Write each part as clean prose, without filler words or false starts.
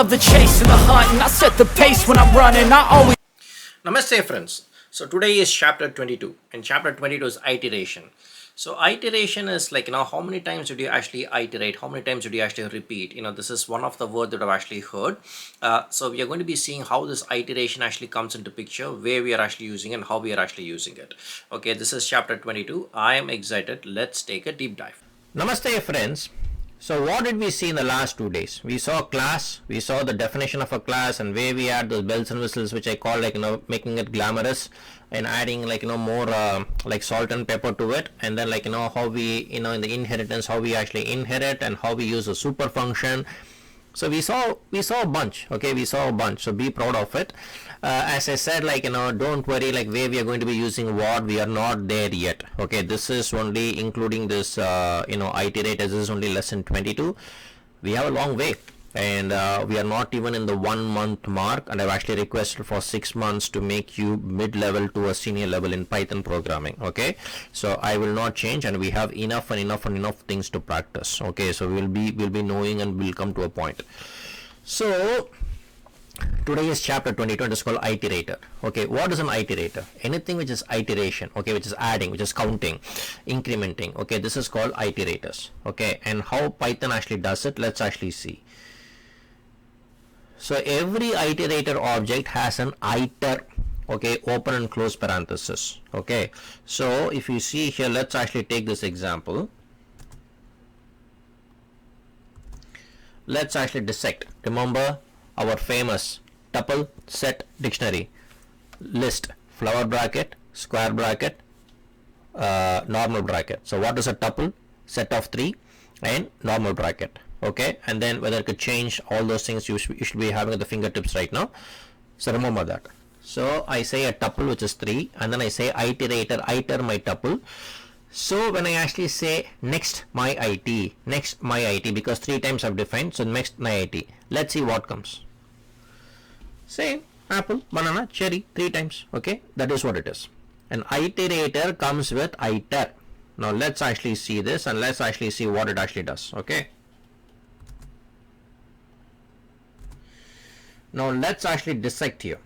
love the chase and the hunt, and I set the pace when I'm running. I always Namaste friends. So today is chapter 22 and chapter 22 is iteration. So iteration is like, how many times did you actually iterate? How many times did you actually repeat? This is one of the words that I've actually heard. So we are going to be seeing how this iteration actually comes into picture, where we are actually using and how we are actually using it. Okay, this is chapter 22. I am excited. Let's take a deep dive. Namaste friends. So what did we see in the last 2 days? We saw class, we saw the definition of a class and where we add those bells and whistles, which I call making it glamorous and adding more like salt and pepper to it, and then how we in the inheritance, how we actually inherit and how we use a super function. So we saw a bunch. Okay, we saw a bunch, so be proud of it. As I said, don't worry where we are going to be using what, we are not there yet. Okay, this is only including this iterate, as this is only lesson 22. We have a long way, and we are not even in the 1 month mark, and I've actually requested for 6 months to make you mid-level to a senior level in Python programming. Okay, so I will not change, and we have enough things to practice. Okay, so we'll be knowing and we'll come to a point. So today is chapter 22 and it's called iterator. Okay, what is an iterator? Anything which is iteration, okay, which is adding, which is counting, incrementing. Okay, this is called iterators. Okay, and how Python actually does it, let's actually see. So every iterator object has an iter, okay, open and close parenthesis. Okay, so if you see here, let's actually take this example. Let's actually dissect. Remember our famous tuple, set, dictionary, list, flower bracket, square bracket, normal bracket. So what is a tuple? Set of 3 and normal bracket. Okay, and then whether it could change, all those things you should be having at the fingertips right now. So remember that. So I say a tuple, which is 3, and then I say iterator, iter my tuple. So when I actually say next my it, because 3 times I've defined, so next my it, let's see what comes. Say apple, banana, cherry, 3 times. Okay, that is what it is. An iterator comes with iter. Now let's actually see this, and let's actually see what it actually does. Okay, now let's actually dissect here.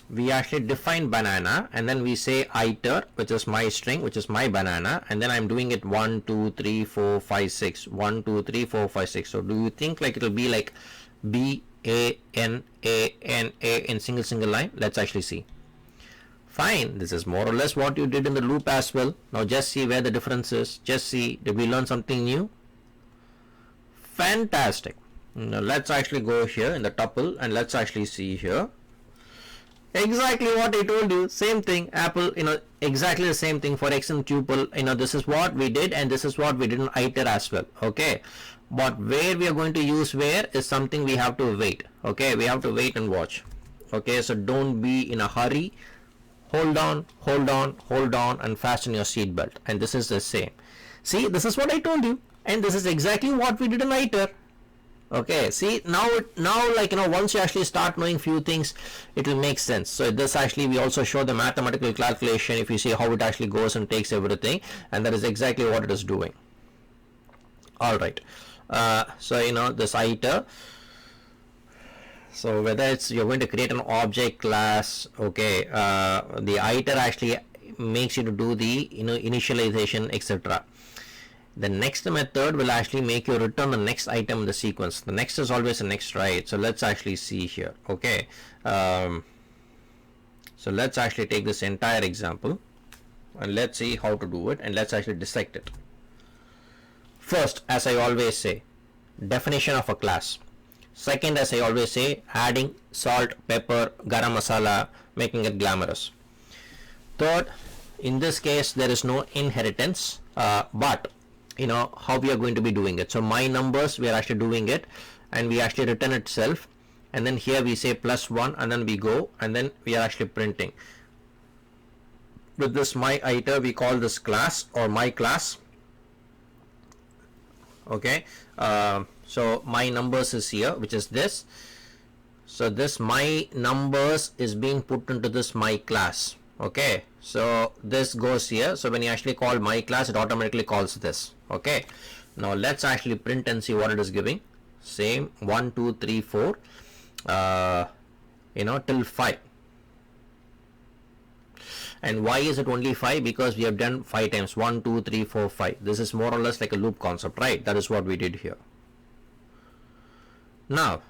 We actually define banana, and then we say iter, which is my string, which is my banana, and then I'm doing it 1 2 3 4 5 6, 1 2 3 4 5 6. So do you think it'll be like B A N A N A in single line? Let's actually see. Fine, this is more or less what you did in the loop as well. Now just see where the difference is. Just see, did we learn something new? Fantastic. Now let's actually go here in the tuple, and let's actually see here. Exactly what I told you, same thing, apple, exactly the same thing for x and tuple. This is what we did, and this is what we did in iter as well. Okay, but where we are going to use where is something we have to wait. Okay, we have to wait and watch. Okay, so don't be in a hurry. Hold on, and fasten your seat belt. And this is the same. See, this is what I told you, and this is exactly what we did in iter. Okay, see, now once you actually start knowing few things, it will make sense. So this actually, we also show the mathematical calculation, if you see how it actually goes and takes everything, and that is exactly what it is doing. All right, so this iter, so whether it's you're going to create an object class, okay, the iter actually makes you to do the initialization, etc. The next method will actually make you return the next item in the sequence. The next is always the next, right? So let's actually see here. Okay, so let's actually take this entire example and let's see how to do it, and let's actually dissect it. First, as I always say, definition of a class. Second, as I always say, adding salt, pepper, garam masala, making it glamorous. Third, in this case there is no inheritance, but how we are going to be doing it. So my numbers, we are actually doing it, and we actually return itself, and then here we say +1, and then we go, and then we are actually printing. With this my iter, we call this class or my class. Okay, so my numbers is here, which is this. So this my numbers is being put into this my class. Okay, so this goes here. So when you actually call my class, it automatically calls this. Okay, now let's actually print and see what it is giving. Same 1 2 3 4, till 5. And why is it only 5? Because we have done 5 times. 1, 2, 3, 4, 5. This is more or less like a loop concept, right? That is what we did here. Now,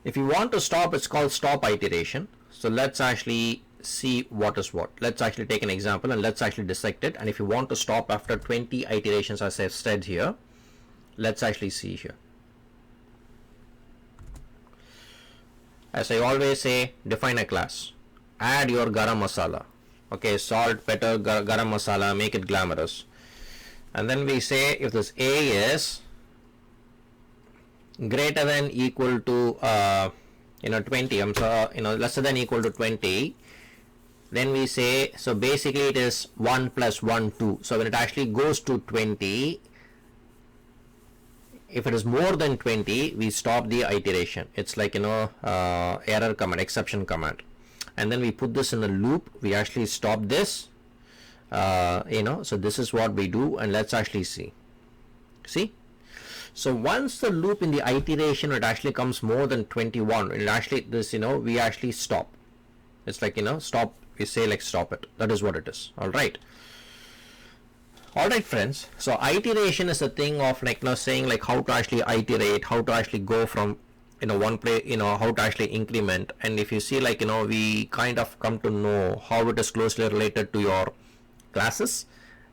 if you want to stop, it's called stop iteration. So let's actually see what is what. Let's actually take an example and let's actually dissect it. And if you want to stop after 20 iterations, as I've said here, let's actually see here. As I always say, define a class. Add your garam masala. Okay, salt, pepper, garam masala, make it glamorous. And then we say if this A is greater than equal to 20, lesser than equal to 20, then we say, so basically it is 1 plus 1, 2. So when it actually goes to 20, if it is more than 20, we stop the iteration. It's like error command, exception command, and then we put this in a loop. We actually stop this, so this is what we do. And let's actually see. So once the loop in the iteration, it actually comes more than 21, it actually we actually stop. It's like stop. We say like stop it. That is what it is. All right. Alright friends, so iteration is a thing of like saying like how to actually iterate, how to actually go from one place, how to actually increment. And if you see like we kind of come to know how it is closely related to your classes,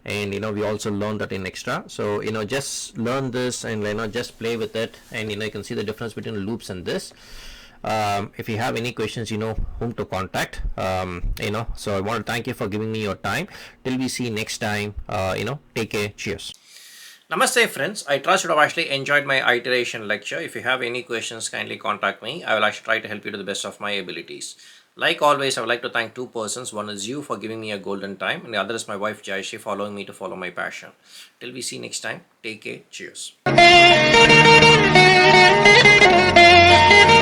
and we also learn that in extra. So just learn this and just play with it, and you can see the difference between loops and this. If you have any questions, whom to contact. So I want to thank you for giving me your time. Till we see next time, take care. Cheers. Namaste friends, I trust you have actually enjoyed my iteration lecture. If you have any questions, kindly contact me. I will actually try to help you to the best of my abilities. Like always, I would like to thank two persons. One is you for giving me a golden time, and the other is my wife Jayashree for allowing me to follow my passion. Till we see next time, take care. Cheers.